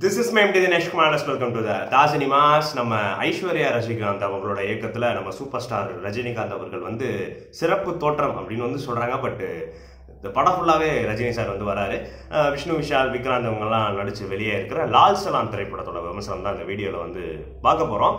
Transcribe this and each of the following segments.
This is my MD Dinesh Kumar. Welcome to the Da Cinemas. நம்ம ஐஸ்வர்யா ரஜினிகாந்த் அவங்களோட இயக்கத்துல நம்ம சூப்பர் ஸ்டார் ரஜினிகாந்த் அவர்கள் வந்து சிறப்பு தோற்றம் அப்படின்னு வந்து சொல்றாங்க. பட் இந்த படம் ஃபுல்லாவே ரஜினி சார் வந்து வராரு. விஷ்ணு விஷால் விக்ராந்த் அவங்கெல்லாம் நடிச்சு வெளியே இருக்கிற லால் சலாம் திரைப்படத்தோட விமர்சனம் தான் இந்த வீடியோல வந்து பார்க்க போறோம்.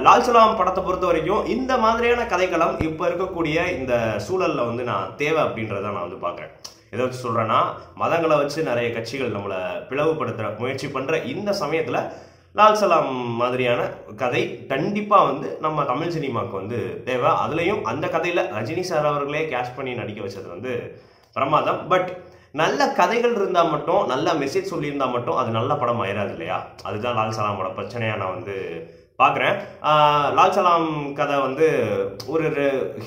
லால் சலாம் படத்தை பொறுத்த வரைக்கும் இந்த மாதிரியான கதைக்களம் இப்ப இருக்கக்கூடிய இந்த சூழல்ல வந்து நான் தேவை அப்படின்றத நான் வந்து பார்க்குறேன். எதை வச்சு சொல்கிறேன்னா, மதங்களை வச்சு நிறைய கட்சிகள் நம்மளை பிளவுபடுத்துகிற முயற்சி பண்ணுற இந்த சமயத்தில் லால் சலாம் மாதிரியான கதை கண்டிப்பாக வந்து நம்ம தமிழ் சினிமாவுக்கு வந்து தேவை. அதுலேயும் அந்த கதையில் ரஜினி சார் அவர்களே கேஷ் பண்ணி நடிக்க வச்சது வந்து பிரமாதம். பட் நல்ல கதைகள் இருந்தால் மட்டும், நல்ல மெசேஜ் சொல்லியிருந்தால் மட்டும் அது நல்ல படம் ஆயிடாது இல்லையா? அதுதான் லால் சலாமோட பிரச்சனையாக நான் வந்து பார்க்குறேன். லால் சலாம் கதை வந்து ஒரு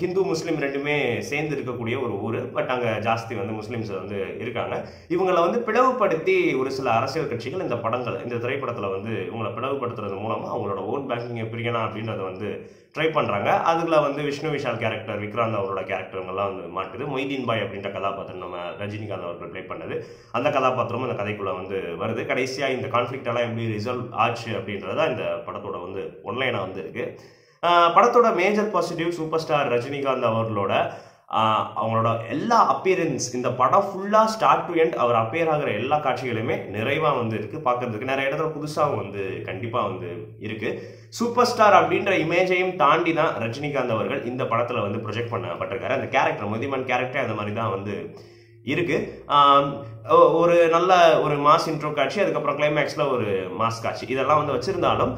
ஹிந்து முஸ்லீம் ரெண்டுமே சேர்ந்து இருக்கக்கூடிய ஒரு ஊர். பட் அங்கே ஜாஸ்தி வந்து முஸ்லீம்ஸ் வந்து இருக்காங்க. இவங்களை வந்து பிளவுபடுத்தி ஒரு சில அரசியல் கட்சிகள் இந்த திரைப்படத்தில் வந்து இவங்களை பிளவுபடுத்துறது மூலமாக அவங்களோட ஓட் பேங்கிங்கை பிரிக்கணும் அப்படின்றத வந்து ட்ரை பண்ணுறாங்க. அதில் வந்து விஷ்ணு விஷால் கேரக்டர், விக்ராந்த் அவரோட கேரக்டர்லாம் வந்து மாட்டுது. மொய்தீன் பாய் அப்படின்ற கதாபாத்திரம் நம்ம ரஜினிகாந்த் அவர்கள் ப்ளே பண்ணது. அந்த கதாபாத்திரமும் இந்த கதைக்குள்ளே வந்து வருது. கடைசியாக இந்த கான்ஃப்ளிக்ட் எல்லாம் எப்படி ரிசால்வ் ஆச்சு அப்படின்றத இந்த படத்தோட வந்து ஒன்லைனாக வந்து இருக்கு. படத்தோட major positive super star Rajinikanth அவர்களோட அவங்களோட எல்லா அப்பியரன்ஸ், இந்த படம் ஃபுல்லாக ஸ்டார்ட் டு எண்ட் அவர் அப்பியர் ஆகிற எல்லா காட்சிகளுமே நிறைவாக வந்து இருக்குது. பார்க்கறதுக்கு நிறைய இடத்துல புதுசாகவும் வந்து கண்டிப்பாக வந்து இருக்குது. சூப்பர் ஸ்டார் அப்படின்ற இமேஜையும் தாண்டி தான் ரஜினிகாந்த் அவர்கள் இந்த படத்தில் வந்து ப்ரொஜெக்ட் பண்ணப்பட்டிருக்காரு. அந்த கேரக்டர் மொய்தீன் கேரக்டர் அந்த மாதிரி தான் வந்து இருக்கு. ஒரு நல்ல ஒரு மாஸ் இன்ட்ரோ காட்சி, அதுக்கப்புறம் கிளைமேக்ஸ்ல ஒரு மாஸ் காட்சி, இதெல்லாம் வந்து வச்சிருந்தாலும்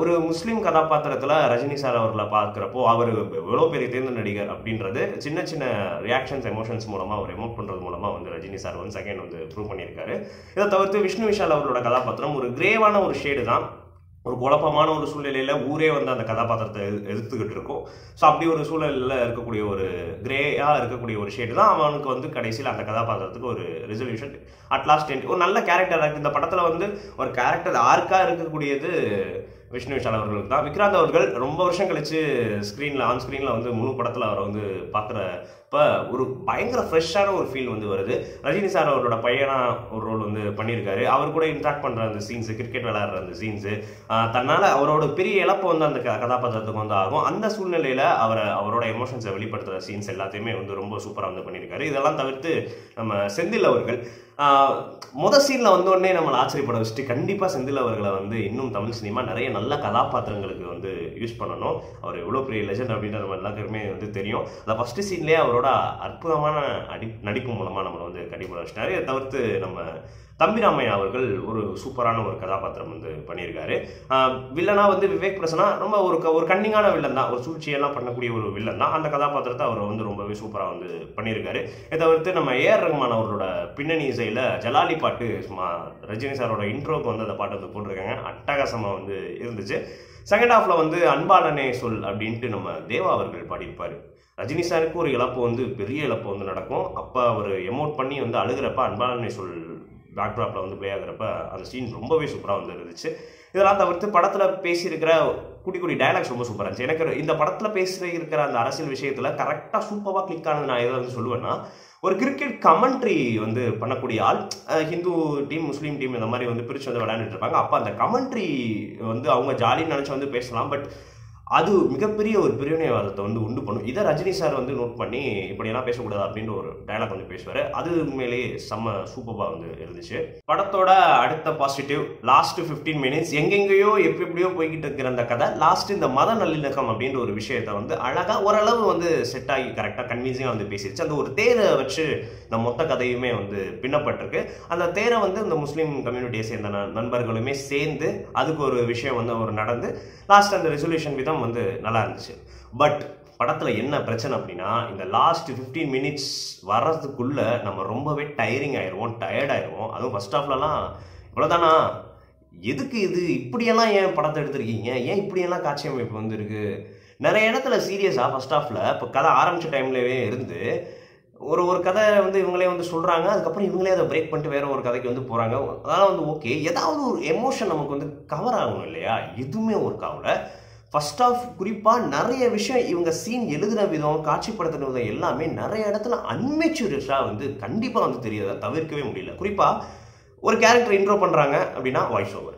ஒரு முஸ்லீம் கதாபாத்திரத்துல ரஜினி சார் அவர்களை பார்க்கிறப்போ அவர் எவ்வளோ பெரிய தேர்ந்த நடிகர் அப்படின்றது சின்ன சின்ன ரியாக்ஷன்ஸ், எமோஷன்ஸ் மூலமா அவர் எமோட் பண்றது மூலமா வந்து ரஜினி சார் வந்து செகண்ட் வந்து ப்ரூவ் பண்ணியிருக்காரு. இதை தவிர்த்து விஷ்ணு விஷால் அவரோட கதாபாத்திரம் ஒரு கிரேவான ஒரு ஷேடு தான். ஒரு குழப்பமான ஒரு சூழ்நிலையில ஊரே வந்து அந்த கதாபாத்திரத்தை எதிர்த்துக்கிட்டு இருக்கும். ஸோ அப்படி ஒரு சூழலில் இருக்கக்கூடிய ஒரு கிரேயா இருக்கக்கூடிய ஒரு ஷேடு தான் அவனுக்கு வந்து கடைசியில் அந்த கதாபாத்திரத்துக்கு ஒரு ரெசல்யூஷன் அட்லாஸ்ட் ஒரு நல்ல கேரக்டர். இந்த படத்தில் வந்து ஒரு கேரக்டர் ஆர்க்கா இருக்கக்கூடியது விஷ்ணு விஷால் அவர்களுக்கு தான். விக்ராந்த் அவர்கள் ரொம்ப வருஷம் கழிச்சு ஆன் ஸ்க்ரீனில் வந்து முழு படத்தில் அவரை வந்து பார்க்குறப்ப ஒரு பயங்கர ஃப்ரெஷ்ஷான ஒரு ஃபீல் வந்து வருது. ரஜினி சார் அவரோட பையனா ஒரு ரோல் வந்து பண்ணியிருக்காரு. அவர் கூட இன்ட்ராக்ட் பண்ணுற அந்த சீன்ஸு, கிரிக்கெட் விளையாடுற அந்த சீன்ஸு, தன்னால் அவரோட பெரிய இழப்பு வந்து அந்த கதாபாத்திரத்துக்கு வந்து ஆகும். அந்த சூழ்நிலையில் அவரோட எமோஷன்ஸை வெளிப்படுத்துகிற சீன்ஸ் எல்லாத்தையுமே வந்து ரொம்ப சூப்பராக வந்து பண்ணியிருக்காரு. இதெல்லாம் தவிர்த்து நம்ம செந்தில் அவர்கள் சீன்ல வந்தோடனே நம்மளை ஆச்சரியப்பட வச்சுட்டு, கண்டிப்பாக செந்தில் அவர்களை வந்து இன்னும் தமிழ் சினிமா நிறைய நல்ல கதாபாத்திரங்களுக்கு வந்து யூஸ் பண்ணணும். அவர் எவ்வளோ பெரிய லெஜண்ட் அப்படின்ற நம்ம எல்லாருக்குமே வந்து தெரியும். அந்த ஃபர்ஸ்ட் சீன்லேயே அவரோட அற்புதமான நடிப்பு மூலமாக நம்மளை வந்து கண்டிப்பாக வச்சிட்டாரு. இதை தவிர்த்து நம்ம தம்பிராமையா அவர்கள் ஒரு சூப்பரான ஒரு கதாபாத்திரம் வந்து பண்ணியிருக்காரு. வில்லனா வந்து விவேக் பிரசன்னா ரொம்ப ஒரு கன்னிங்கான வில்லன் தான், ஒரு சூழ்ச்சியெல்லாம் பண்ணக்கூடிய ஒரு வில்லன் தான். அந்த கதாபாத்திரத்தை அவர் வந்து ரொம்பவே சூப்பராக வந்து பண்ணியிருக்காரு. இதை தவிர்த்து நம்ம ஏஆர் ரஹ்மான் அவரோட பின்னணி இசையில் ஜலாலி பாட்டு, ரஜினி சாரோட இன்ட்ரோக்கு வந்து அந்த பாட்டு வந்து போட்டிருக்காங்க. அட்டகாசமாக வந்து இருந்துச்சு. செகண்ட் ஹாஃப்ல வந்து அன்பாலனே சொல் அப்படின்ட்டு நம்ம தேவா அவர்கள் பாடியிருப்பார். ரஜினி சாருக்கு ஒரு இழப்பு வந்து பெரிய இழப்பு வந்து நடக்கும். அப்போ அவர் எமோட் பண்ணி வந்து அழுகிறப்ப அன்பாலனே சொல் பேக்ட்ராப்ல வந்து ப்ளே ஆகிறப்ப அந்த சீன் ரொம்பவே சூப்பராக வந்து இருந்துச்சு. இதெல்லாம் தவிர்த்து படத்தில் பேசியிருக்கிற குட்டி டயலாக்ஸ் ரொம்ப சூப்பராக இருந்துச்சு. எனக்கு இந்த படத்தில் பேசியிருக்கிற அந்த அரசியல் விஷயத்தில் கரெக்டாக சூப்பராக கிளிக் ஆனது. நான் எதை வந்து சொல்லுவேன்னா, ஒரு கிரிக்கெட் கமெண்ட்ரி வந்து பண்ணக்கூடிய ஆள், ஹிந்து டீம் முஸ்லீம் டீம் இந்த மாதிரி வந்து பிரித்து வந்து விளையாண்டுட்டு இருப்பாங்க. அப்போ அந்த கமெண்ட்ரி வந்து அவங்க ஜாலின்னு நினச்சி வந்து பேசலாம். பட் அது மிகப்பெரிய ஒரு பிரிவினைவாதத்தை வந்து உண்டு பண்ணும். இதை ரஜினி சார் வந்து நோட் பண்ணி இப்படியெல்லாம் பேசக்கூடாது அப்படின்ற ஒரு டயலாக் வந்து பேசுவார். அது உண்மையிலேயே செம்ம சூப்பராக வந்து இருந்துச்சு. படத்தோட அடுத்த பாசிட்டிவ், லாஸ்ட் 15 மினிட்ஸ் எங்கெங்கேயோ எப்படியோ போய்கிட்டு இருக்கிற அந்த கதை லாஸ்ட் இந்த மத நல்லிணக்கம் அப்படின்ற ஒரு விஷயத்தை வந்து அழகாக ஓரளவு வந்து செட் ஆகி கரெக்டாக கன்வின்சிங்காக வந்து பேசிடுச்சு. அந்த ஒரு தேரை வச்சு இந்த மொத்த கதையுமே வந்து பின்னப்பட்டிருக்கு. அந்த தேரை வந்து இந்த முஸ்லீம் கம்யூனிட்டியை சேர்ந்த நண்பர்களுமே சேர்ந்து அதுக்கு ஒரு விஷயம் வந்து அவர் நடந்து லாஸ்ட் அந்த ரெசல்யூஷன் விதம் வந்து நல்லா இருந்துச்சு. பட் படத்தில் என்ன பிரச்சனை அப்படின்னா, இந்த லாஸ்ட் 15 மினிட்ஸ் வர்றதுக்குள்ள நம்ம ரொம்பவே டயர்ட் ஆயிடுவோம். அதுவும் ஃபர்ஸ்ட் ஹாஃப்லலாம் இவ்வளோதானா, எதுக்கு இது இப்படியெல்லாம் ஏன் படத்தை எடுத்திருக்கீங்க, ஏன் இப்படியெல்லாம் காட்சி அமைப்பு வந்து இருக்கு. நிறைய இடத்துல சீரியஸாக ஃபர்ஸ்ட் ஹாஃப்ல இப்போ கதை ஆரம்பித்த டைம்லேயே இருந்து ஒரு கதை வந்து இவங்களே வந்து சொல்கிறாங்க. அதுக்கப்புறம் இவங்களே அதை பிரேக் பண்ணிட்டு வேற ஒரு கதைக்கு வந்து போகிறாங்க. அதனால் வந்து ஓகே, ஏதாவது ஒரு எமோஷன் நமக்கு வந்து கவர் ஆகணும் இல்லையா? எதுவுமே ஒர்க் ஆகல. ஃபர்ஸ்ட் ஆஃப் குறிப்பாக நிறைய விஷயம் இவங்க சீன் எழுதுகிற விதம், காட்சிப்படுத்துகிற விதம் எல்லாமே நிறைய இடத்துல அன்மெச்சூரிட்டாக வந்து கண்டிப்பாக வந்து தெரியாத தவிர்க்கவே முடியல. குறிப்பாக ஒரு கேரக்டர் இன்ட்ரோ பண்ணுறாங்க அப்படின்னா வாய்ஸ் ஓவர்.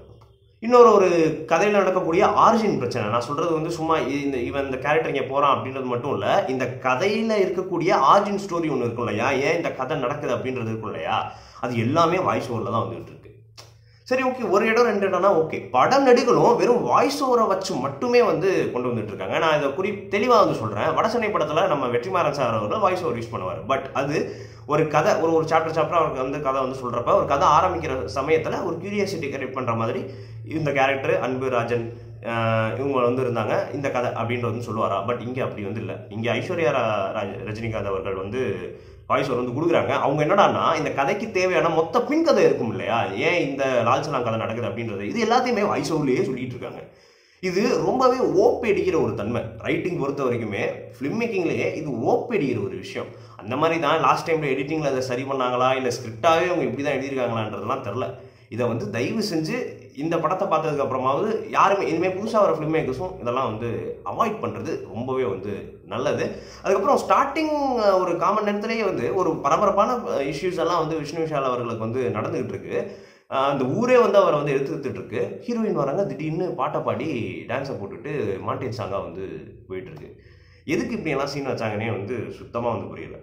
ஒரு கதையில் நடக்கக்கூடிய ஆரிஜின் பிரச்சனை. நான் சொல்கிறது வந்து சும்மா இவன் இந்த கேரக்டர் இங்கே போகிறான் அப்படின்றது மட்டும் இல்லை, இந்த கதையில் இருக்கக்கூடிய ஆரிஜின் ஸ்டோரி ஒன்று இருக்கும் இல்லையா, ஏன் இந்த கதை நடக்குது அப்படின்றது இருக்கும் இல்லையா, அது எல்லாமே வாய்ஸ் ஓவரில் தான் வந்துகிட்டு இருக்கு. சரி, ஓகே, ஒரு இடம் 2 இடம்னா ஓகே. படம் நடிகளும் வெறும் வாய்ஸ் ஓவரை வச்சு மட்டுமே வந்து கொண்டு வந்துட்டு இருக்காங்க. நான் இதை தெளிவாக வந்து சொல்கிறேன். வடசென்னை படத்தில் நம்ம வெற்றிமாறன் சார் அவர்கள் வாய்ஸ் ஓவர் யூஸ் பண்ணுவார். பட் அது ஒரு கதை, ஒரு சாப்டர் அவருக்கு வந்து கதை வந்து சொல்கிறப்ப, ஒரு கதை ஆரம்பிக்கிற சமயத்தில் ஒரு கியூரியாசிட்டி கிரியேட் பண்ணுற மாதிரி இந்த கேரக்டர் அன்பு ராஜன் இவங்க வந்து இருந்தாங்க, இந்த கதை அப்படின்றது வந்து சொல்லுவாரா. பட் இங்கே அப்படி வந்து இல்லை. இங்கே ஐஸ்வர்யா ரஜினிகாந்த் அவர்கள் வந்து வாய்ஸ் ஓவர் வந்து கொடுக்குறாங்க. அவங்க என்னடான்னா இந்த கதைக்கு தேவையான மொத்த பின் கதை இருக்கும் இல்லையா, ஏன் இந்த லால்சலாம் கதை நடக்குது அப்படின்றது, இது எல்லாத்தையுமே வாய்ஸ் ஓவர்லேயே சொல்லிட்டு இருக்காங்க. இது ரொம்பவே ஓப்படிக்கிற ஒரு தன்மை. ரைட்டிங் பொறுத்த வரைக்குமே ஃபிலிம் மேக்கிங்லேயே இது ஓப்படிக்கிற ஒரு விஷயம். அந்த மாதிரி தான் லாஸ்ட் டைமில் எடிட்டிங்கில் அதை சரி பண்ணாங்களா, இல்லை ஸ்கிரிப்டாகவே அவங்க இப்படி தான் எழுதியிருக்காங்களான்றதுலாம் தெரில. இதை வந்து தயவு செஞ்சு இந்த படத்தை பார்த்ததுக்கு அப்புறமாவது யாருமே இனிமேல் புதுசாக வர ஃபிலிம் மேக்கர்ஸும் இதெல்லாம் வந்து அவாய்ட் பண்ணுறது ரொம்பவே வந்து நல்லது. அதுக்கப்புறம் ஸ்டார்டிங் ஒரு காமன் நேரத்திலேயே வந்து ஒரு பரபரப்பான இஷ்யூஸ் எல்லாம் வந்து விஷ்ணு விஷால் அவர்களுக்கு வந்து நடந்துகிட்டு இருக்கு. அந்த ஊரே வந்து அவரை வந்து எடுத்துக்கிட்டு இருக்கு. ஹீரோயின் வராங்க, திடீர்னு பாட்டை பாடி டான்ஸை போட்டுட்டு மாண்டேஜ் சாங்காக வந்து போயிட்டு இருக்கு. எதுக்கு இப்படி எல்லாம் சீன் வச்சாங்கன்னே வந்து சுத்தமாக வந்து புரியல.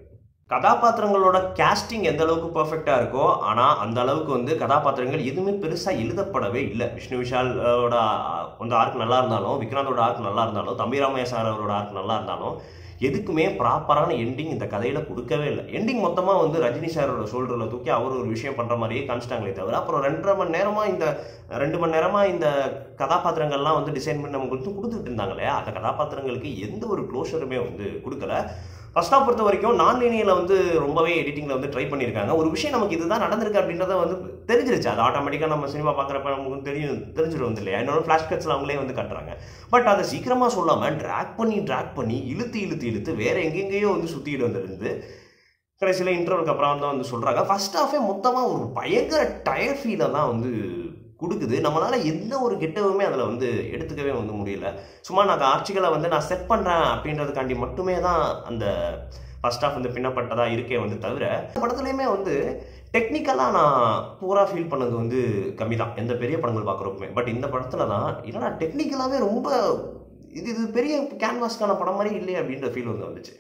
கதாபாத்திரங்களோட கேஸ்டிங் எந்த அளவுக்கு பர்ஃபெக்டாக இருக்கோ, ஆனால் அந்த அளவுக்கு வந்து கதாபாத்திரங்கள் எதுவுமே பெருசாக எழுதப்படவே இல்லை. விஷ்ணு விஷாலோட வந்து ஆர்க் நல்லா இருந்தாலும், விக்ராந்தோட ஆர்க் நல்லா இருந்தாலும், தம்பிராமையா சார் அவரோட ஆர்க் நல்லா இருந்தாலும், எதுக்குமே ப்ராப்பரான எண்டிங் இந்த கதையில் கொடுக்கவே இல்லை. எண்டிங் மொத்தமாக வந்து ரஜினி சாரோட ஷோல்டரில் தூக்கி அவர் ஒரு விஷயம் பண்ணுற மாதிரியே காமிச்சிட்டாங்களே தவிர, அப்புறம் 2.5 மணி நேரமாக இந்த கதாபாத்திரங்கள்லாம் வந்து டிசைன் பண்ணி நம்ம கொடுத்துட்டு இருந்தாங்க இல்லையா, அந்த கதாபாத்திரங்களுக்கு எந்த ஒரு க்ளோஷருமே வந்து கொடுக்கல. ஃபர்ஸ்ட் ஆஃப் பொறுத்த வரைக்கும் நான் லீனியரில் வந்து ரொம்பவே எடிட்டிங்கில் வந்து ட்ரை பண்ணியிருக்காங்க. ஒரு விஷயம் நமக்கு இதுதான் நடந்திருக்கு அப்படின்றத வந்து தெரிஞ்சிருச்சு. அது ஆட்டோமேட்டிக்காக நம்ம சினிமா பார்க்குறப்ப நமக்கு தெரிஞ்சிடும் வந்து இல்லையா. இன்னொரு ஃப்ளாஷ் கட்ஸில் அவங்களே வந்து காட்டுறாங்க. பட் அதை சீக்கிரமாக சொல்லாமல் ட்ராக் பண்ணி இழுத்து வேறு எங்கெங்கேயோ வந்து சுற்றிக்கிட்டு வந்துருந்து கடைசியில் இன்டர்வலுக்கு அப்புறம் தான் வந்து சொல்கிறாங்க. ஃபர்ஸ்ட் ஆஃபே மொத்தமாக ஒரு பயங்கர டயர் ஃபீலை தான் வந்து கொடுக்குது. நம்மளால் எந்த ஒரு கெட்டவுமே அதில் வந்து எடுத்துக்கவே வந்து முடியல. சும்மா நான் ஆட்சிகளை வந்து நான் செட் பண்ணுறேன் அப்படின்றதுக்காண்டி மட்டுமே தான் அந்த ஃபர்ஸ்ட் ஆஃப் வந்து பின்னப்பட்டதாக இருக்கே வந்து தவிர, படத்துலையுமே வந்து டெக்னிக்கலாக நான் பூராக ஃபீல் பண்ணது வந்து கம்மி தான் எந்த பெரிய படங்கள் பார்க்குறப்பமே. பட் இந்த படத்தில் தான் என்னன்னா டெக்னிக்கலாகவே ரொம்ப இது பெரிய கேன்வாஸ்க்கான படம் மாதிரி இல்லையே அப்படின்ற ஃபீல் வந்து வந்துச்சு.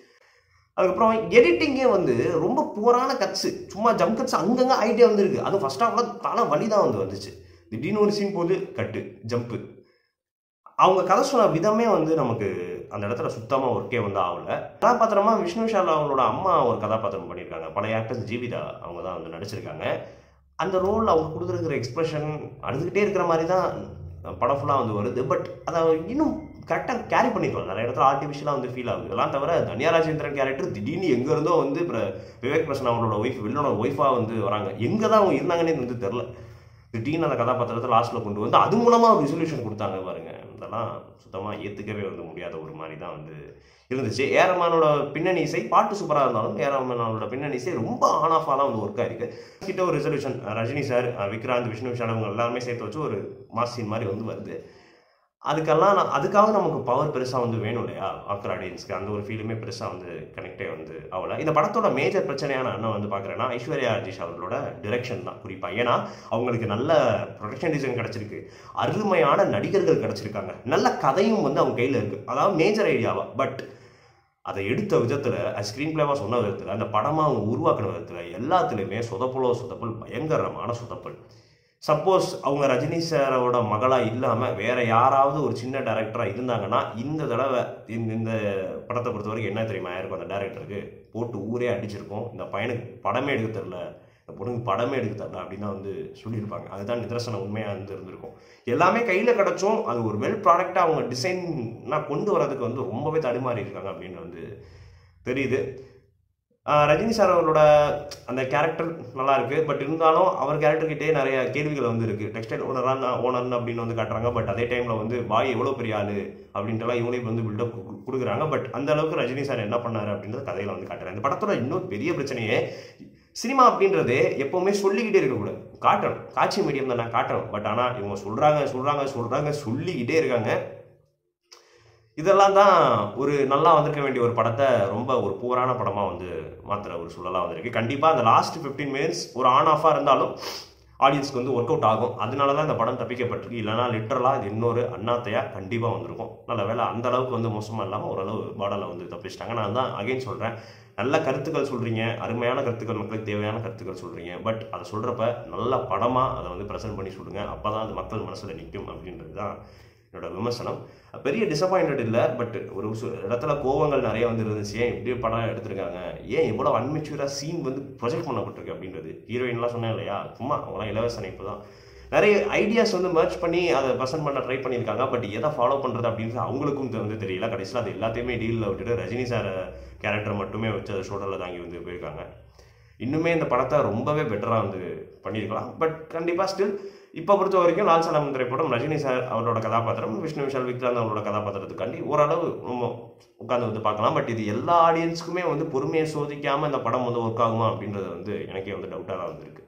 அதுக்கப்புறம் எடிட்டிங்கே வந்து ரொம்ப புவரான கட்ஸு, சும்மா ஜம்ப் கட்ஸ் அங்கங்கே ஐடியா வந்துருக்கு. அதுவும் ஃபர்ஸ்ட் ஆஃப்ல தலை வலி தான் வந்து வந்துச்சு. திடீர்னு ஒரு சீன் போது கட்டு ஜம்ப்பு. அவங்க கதை சொன்ன விதமே வந்து நமக்கு அந்த இடத்துல சுத்தமாக ஒர்க்கே வந்து ஆகலை. கதாபாத்திரமா விஷ்ணு விஷால் அவங்களோட அம்மா ஒரு கதாபாத்திரம் பண்ணியிருக்காங்க. பழைய ஆக்டர்ஸ் ஜீவிதா அவங்க தான் வந்து நடிச்சிருக்காங்க. அந்த ரோல் அவங்க கொடுத்துருக்கிற எக்ஸ்பிரஷன் அழுதுகிட்டே இருக்கிற மாதிரி தான் படம் ஃபுல்லாக வந்து வருது. பட் அதை இன்னும் கரெக்டாக கேரி பண்ணிக்கலாம். நிறைய இடத்துல ஆர்டிஃபிஷியலாக வந்து ஃபீல் ஆகுது. இதெல்லாம் தவிர தன்யா ராஜேந்திரன் கேரக்டர் திடீர்னு எங்கே இருந்தோ வந்து விவேக் பிரசன் அவங்களோட ஒய்ஃப் வில்லனோட ஒய்ஃபாக வந்து வராங்க. எங்கே தான் அவங்க இருந்தாங்கன்னே வந்து தெரில. திடீர்னு அந்த கதாபாத்திரத்தை லாஸ்ட்டில் கொண்டு வந்து அது மூலமாக ஒரு ரெசல்யூஷன் கொடுத்தாங்க பாருங்க. இதெல்லாம் சுத்தமாக ஏற்றுக்கவே வந்து முடியாத ஒரு மாதிரி தான் வந்து இருந்துச்சு. ஏரமானோட பின்னணி இசை பாட்டு சூப்பராக இருந்தாலும் ஏரமானோட பின்னணி இசை ரொம்ப ஆன் ஆஃபாக தான் வந்து ஒர்க் ஆயிருக்கு. கிட்ட ஒரு ரெசல்யூஷன் ரஜினி சார், விக்ராந்த், விஷ்ணு விஷால் அவங்க எல்லாருமே சேர்த்து வச்சு ஒரு மாஸ் சீன் மாதிரி வந்து வருது. அதுக்காக நமக்கு பவர் பெருசாக வந்து வேணும் இல்லையா, ஆக்கர் ஆடியன்ஸ்க்கு அந்த ஒரு ஃபீலுமே பெருசாக வந்து கனெக்டே வந்து ஆகலை. இந்த படத்தோட மேஜர் பிரச்சனையான என்ன வந்து பார்க்குறேன்னா ஐஸ்வர்யா ராஜேஷ் அவர்களோட டிரெக்ஷன் தான் குறிப்பாக. ஏன்னா அவங்களுக்கு நல்ல ப்ரொடக்ஷன் டிசைன் கிடச்சிருக்கு, அருமையான நடிகர்கள் கிடச்சிருக்காங்க, நல்ல கதையும் வந்து அவங்க கையில் இருக்குது. அதாவது மேஜர் ஐடியாவா. பட் அதை எடுத்த விதத்தில், ஸ்க்ரீன் பிளேவாக சொன்ன விதத்தில், அந்த படமாக அவங்க உருவாக்கின விதத்தில் எல்லாத்துலேயுமே சொதப்பல் பயங்கரமான சொதப்பல். சப்போஸ் அவங்க ரஜினி சாரோட மகளாக இல்லாமல் வேற யாராவது ஒரு சின்ன டைரக்டராக இருந்தாங்கன்னா இந்த தடவை இந்த படத்தை பொறுத்த வரைக்கும் என்ன தெரியுமா ஆயிருக்கும், அந்த டைரக்டருக்கு போட்டு ஊரே அடிச்சிருக்கோம், இந்த பையனுக்கு படமே எடுக்க தெரில, இந்த பொண்ணுக்கு படமே எடுக்க தரல அப்படின்னு தான் வந்து சொல்லியிருப்பாங்க. அதுதான் நிதர்சனம் உண்மையாக வந்து இருந்திருக்கும். எல்லாமே கையில் கிடச்சும் அது ஒரு வெல் ப்ராடக்டாக அவங்க டிசைனாக கொண்டு வரதுக்கு வந்து ரொம்பவே தடுமாறி இருக்காங்க அப்படின்னு வந்து தெரியுது. ரஜினி சார் அவரோட அந்த கேரக்டர் நல்லா இருக்கு. பட் இருந்தாலும் அவர் கேரக்டர்கிட்டே நிறைய கேள்விகள் வந்து இருக்கு. டெக்ஸ்டைல் ஓனர் அப்படின்னு வந்து காட்டுறாங்க. பட் அதே டைம்ல வந்து பாய் எவ்வளோ பெரிய ஆளு அப்படின்ட்டுலாம் இவங்களே வந்து பில்டப் கொடுக்குறாங்க. பட் அந்த அளவுக்கு ரஜினி சார் என்ன பண்ணாரு அப்படின்றது கதையில வந்து காட்டுறாங்க. இந்த படத்தோட இன்னொரு பெரிய பிரச்சனையே சினிமா அப்படின்றது எப்பவுமே சொல்லிக்கிட்டே இருக்கக்கூடாது. காட்டணும், காட்சி மீடியம் தான் நான் காட்டணும். பட் ஆனால் இவங்க சொல்றாங்க சொல்லிக்கிட்டே இருக்காங்க. இதெல்லாம் தான் ஒரு நல்லா வந்திருக்க வேண்டிய ஒரு படத்தை ரொம்ப ஒரு புவரான படமாக வந்து மாத்திர ஒரு சூழலாக வந்திருக்கு. கண்டிப்பாக அந்த லாஸ்ட் 15 மினிட்ஸ் ஒரு ஆன் ஆஃபாக இருந்தாலும் ஆடியன்ஸ்க்கு வந்து ஒர்க் அவுட் ஆகும். அதனால தான் இந்த படம் தப்பிக்கப்பட்டிருக்கு. இல்லைனா லிட்டரலாக இது இன்னொரு அண்ணாத்தையா கண்டிப்பாக வந்திருக்கும். நல்ல வேலை அந்த அளவுக்கு வந்து மோசமாக இல்லாமல் ஓரளவு பாடலை வந்து தப்பிச்சிட்டாங்க. நான் தான் அகைன் சொல்கிறேன், நல்ல கருத்துக்கள் சொல்கிறீங்க, அருமையான கருத்துக்கள், மக்களுக்கு தேவையான கருத்துக்கள் சொல்கிறீங்க. பட் அதை சொல்கிறப்ப நல்ல படமாக அதை வந்து ப்ரெசென்ட் பண்ணி சொல்லுங்கள். அப்போ தான் அது மக்கள் மனசில் நிற்கும் அப்படின்றது தான் என்னோட விமர்சனம். பெரிய டிசப்பாயிண்டட் இல்லை, பட் ஒரு இடத்துல கோவங்கள் நிறைய வந்து இருந்துச்சு. ஏன் இப்படி படம் எடுத்திருக்காங்க, ஏன் இவ்வளோ அன்மெச்சூராக சீன் வந்து ப்ரொஜெக்ட் பண்ணப்பட்டிருக்கு அப்படின்றது. ஹீரோயின்லாம் சொன்னேன் இல்லையா, சும்மா அவங்களாம் இலவச இணைப்பு தான். நிறைய ஐடியாஸ் வந்து மர்ச் பண்ணி அதை ப்ரெசென்ட் பண்ண ட்ரை பண்ணியிருக்காங்க. பட் எதை ஃபாலோ பண்ணுறது அப்படின்றது அவங்களுக்கும் வந்து தெரியல. கடைசியில் அது எல்லாத்தையுமே டீலில் விட்டுட்டு ரஜினி சார் கேரக்டர் மட்டுமே வச்சு அதை ஷோல்டரில் தாங்கி வந்து போயிருக்காங்க. இன்னுமே இந்த படத்தை ரொம்பவே பெட்டராக வந்து பண்ணியிருக்கலாம். பட் கண்டிப்பாக ஸ்டில் இப்போ பொறுத்த வரைக்கும் லால் சலாம் திரைப்படம் ரஜினி சார் அவரோட கதாபாத்திரம், விஷ்ணு விஷால் விக்ராந்த் அவரோட கதாபாத்திரத்துக்காண்டி ஓரளவு நம்ம உட்காந்து வந்து பார்க்கலாம். பட் இது எல்லா ஆடியன்ஸுக்குமே வந்து பொறுமையை சோதிக்காமல் இந்த படம் வந்து ஒர்க் ஆகுமா அப்படின்றது வந்து எனக்கே வந்து டவுட்டாக தான் வந்துருக்கு.